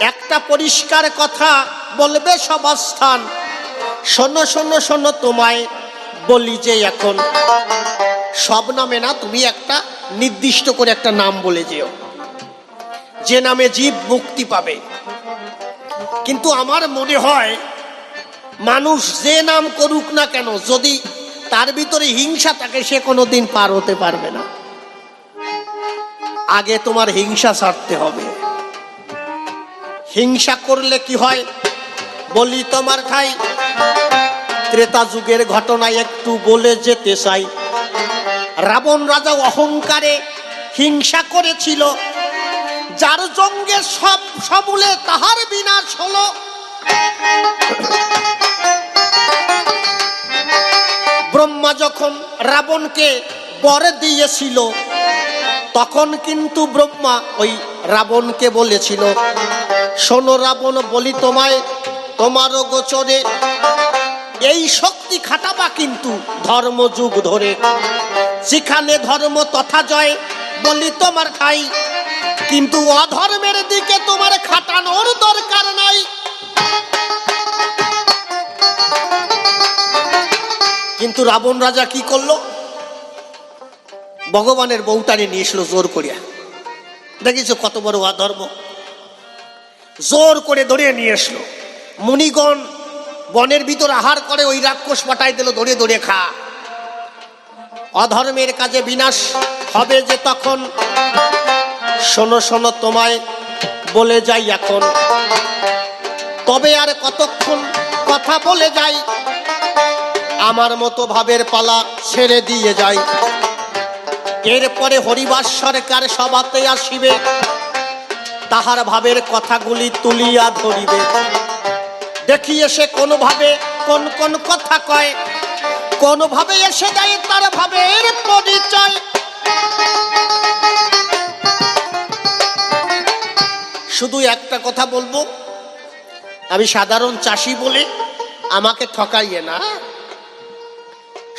একটা পরিষ্কার কথা বলবে সবাস্থান, শোনো শোনো শোনো তোমায় বলি যে এখন সব নামে না, তুমি একটা নির্দিষ্ট করে একটা নাম বলে যেও, যে নামে জীব মুক্তি পাবে। কিন্তু আমার মনে হয় মানুষ যে নাম করুক না কেন, যদি তার ভিতরে হিংসা থাকে সে কোনোদিন পার হতে পারবে না। আগে তোমার হিংসা ছাড়তে হবে। হিংসা করলে কি হয় বলি তোমার খাই, ত্রেতা যুগের ঘটনায় একটু বলে যেতে চাই। রাবণ রাজা অহংকারে হিংসা করেছিল, যার জঙ্গে সব সমূলে তাহার বিনাশ হলো। ব্রহ্মা যখন রাবণকে বর দিয়েছিল, তখন কিন্তু ব্রহ্মা ওই রাবণকে বলেছিল, শোনো রাবণ বলি তোমায়, তোমারও গোচরে এই শক্তি খাটাবা কিন্তু ধর্ম যুগ ধরে, যেখানে ধর্ম তথা জয় বলি তোমার ঠাই, কিন্তু অধর্মের দিকে তোমার খাটানোর দরকার নাই। কিন্তু রাবণ রাজা কি করলো, ভগবানের বউটারে নিয়ে এসলো জোর করিয়া। দেখিস কত বড় অধর্ম, জোর করে ধরিয়ে নিয়ে এসলো। মুনিগণ বনের ভিতর আহার করে, ওই রাক্ষস পাঠাই দিল, ধরে ধরে খা। অধর্মের কাজে বিনাশ হবে যে তখন, শোনো শোনো তোমায় বলে যাই এখন, তবে আর কতক্ষণ কথা বলে যাই, আমার মতো ভাবের পালা ছেড়ে দিয়ে যাই। এরপরে হরিবাস সরকার সভাতে আসিবে, তাহার ভাবের কথাগুলি তুলিয়া ধরিবে। দেখি এসে কোন ভাবে কোন কোন কথা কয়, কোন ভাবে এসে দেয় তার ভাবের পরিচয়। শুধু একটা কথা বলবো, আমি সাধারণ চাষি বলে আমাকে ঠকাইয়ে না,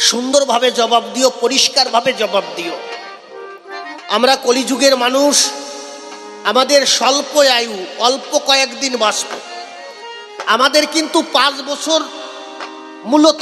সুন্দরভাবে জবাব দিও, পরিষ্কারভাবে জবাব দিও। আমরা কলিযুগের মানুষ, আমাদের স্বল্প আয়ু, অল্প কয়েকদিন বাঁচব। আমাদের কিন্তু 5 বছর মূলত